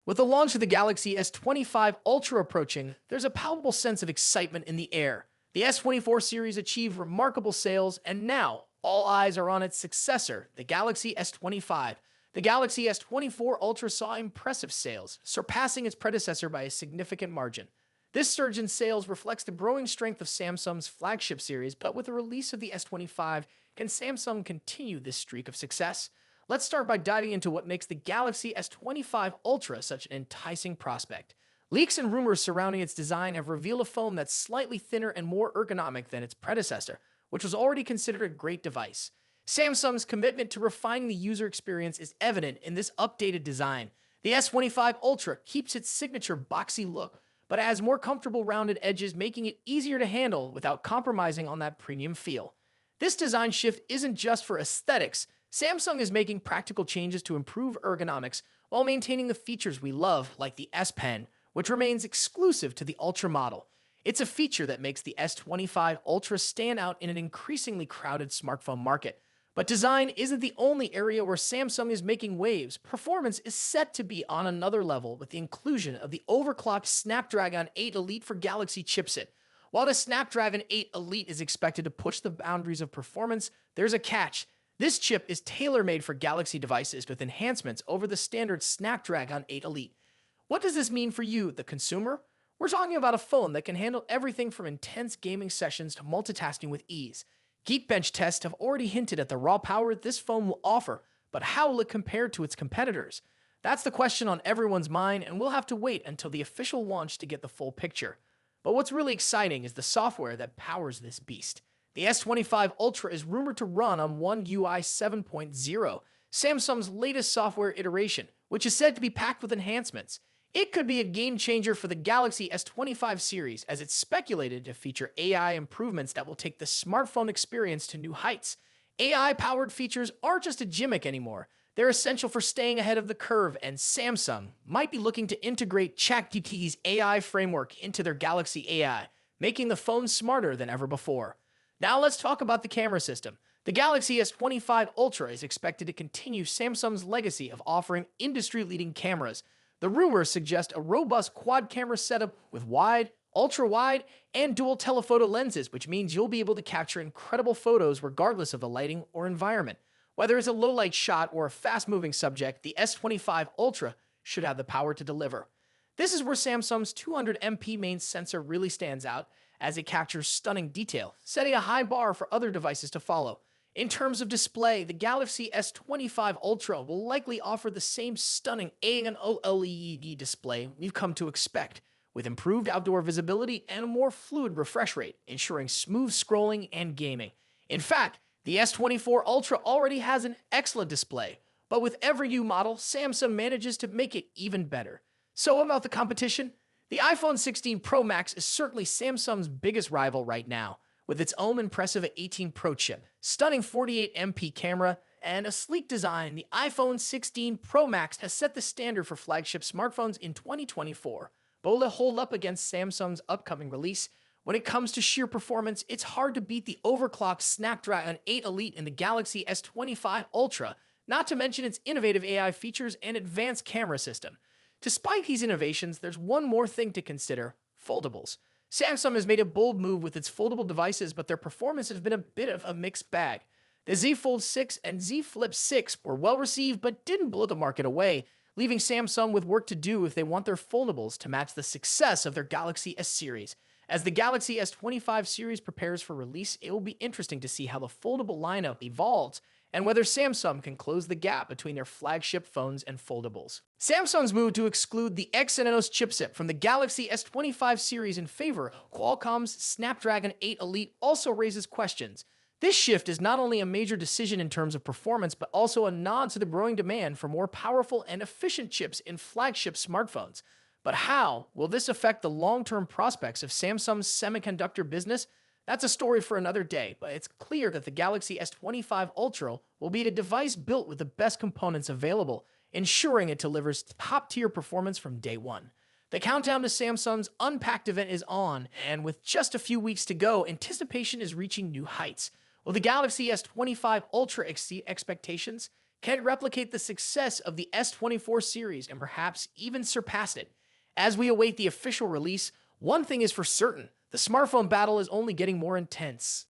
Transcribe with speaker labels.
Speaker 1: With the launch of the Galaxy S25 Ultra approaching, there's a palpable sense of excitement in the air. The S24 series achieved remarkable sales, and now all eyes are on its successor, the Galaxy S25. The Galaxy S24 Ultra saw impressive sales, surpassing its predecessor by a significant margin. This surge in sales reflects the growing strength of Samsung's flagship series, but with the release of the S25, can Samsung continue this streak of success? Let's start by diving into what makes the Galaxy S25 Ultra such an enticing prospect. Leaks and rumors surrounding its design have revealed a phone that's slightly thinner and more ergonomic than its predecessor, which was already considered a great device. Samsung's commitment to refining the user experience is evident in this updated design. The S25 Ultra keeps its signature boxy look, but adds more comfortable rounded edges, making it easier to handle without compromising on that premium feel. This design shift isn't just for aesthetics. Samsung is making practical changes to improve ergonomics while maintaining the features we love, like the S Pen, which remains exclusive to the Ultra model. It's a feature that makes the S25 Ultra stand out in an increasingly crowded smartphone market. But design isn't the only area where Samsung is making waves. Performance is set to be on another level with the inclusion of the overclocked Snapdragon 8 Elite for Galaxy chipset. While the Snapdragon 8 Elite is expected to push the boundaries of performance, there's a catch. This chip is tailor-made for Galaxy devices with enhancements over the standard Snapdragon 8 Elite. What does this mean for you, the consumer? We're talking about a phone that can handle everything from intense gaming sessions to multitasking with ease. Geekbench tests have already hinted at the raw power this phone will offer, but how will it compare to its competitors? That's the question on everyone's mind, and we'll have to wait until the official launch to get the full picture. But what's really exciting is the software that powers this beast. The S25 Ultra is rumored to run on One UI 7.0, Samsung's latest software iteration, which is said to be packed with enhancements. It could be a game changer for the Galaxy S25 series, as it's speculated to feature AI improvements that will take the smartphone experience to new heights. AI-powered features aren't just a gimmick anymore. They're essential for staying ahead of the curve, and Samsung might be looking to integrate ChatGPT's AI framework into their Galaxy AI, making the phone smarter than ever before. Now let's talk about the camera system. The Galaxy S25 Ultra is expected to continue Samsung's legacy of offering industry-leading cameras. The rumors suggest a robust quad-camera setup with wide, ultra-wide, and dual telephoto lenses, which means you'll be able to capture incredible photos regardless of the lighting or environment. Whether it's a low-light shot or a fast-moving subject, the S25 Ultra should have the power to deliver. This is where Samsung's 200MP main sensor really stands out, as it captures stunning detail, setting a high bar for other devices to follow. In terms of display, the Galaxy S25 Ultra will likely offer the same stunning OLED display we've come to expect, with improved outdoor visibility and a more fluid refresh rate, ensuring smooth scrolling and gaming. In fact, the S24 Ultra already has an excellent display, but with every new model, Samsung manages to make it even better. So about the competition? The iPhone 16 Pro Max is certainly Samsung's biggest rival right now, with its own impressive 18 Pro chip, stunning 48MP camera, and a sleek design. The iPhone 16 Pro Max has set the standard for flagship smartphones in 2024, but will it hold up against Samsung's upcoming release? When it comes to sheer performance, it's hard to beat the overclocked Snapdragon 8 Elite in the Galaxy S25 Ultra, not to mention its innovative AI features and advanced camera system. Despite these innovations, there's one more thing to consider: foldables. Samsung has made a bold move with its foldable devices, but their performance has been a bit of a mixed bag. The Z Fold 6 and Z Flip 6 were well received but didn't blow the market away, leaving Samsung with work to do if they want their foldables to match the success of their Galaxy S series. As the Galaxy S25 series prepares for release, it will be interesting to see how the foldable lineup evolves and whether Samsung can close the gap between their flagship phones and foldables. Samsung's move to exclude the Exynos chipset from the Galaxy S25 series in favor of Qualcomm's Snapdragon 8 Elite also raises questions. This shift is not only a major decision in terms of performance, but also a nod to the growing demand for more powerful and efficient chips in flagship smartphones. But how will this affect the long-term prospects of Samsung's semiconductor business? That's a story for another day, but it's clear that the Galaxy S25 Ultra will be a device built with the best components available, ensuring it delivers top-tier performance from day one. The countdown to Samsung's Unpacked event is on, and with just a few weeks to go, anticipation is reaching new heights. Will the Galaxy S25 Ultra exceed expectations? can replicate the success of the S24 series and perhaps even surpass it. As we await the official release, one thing is for certain: the smartphone battle is only getting more intense.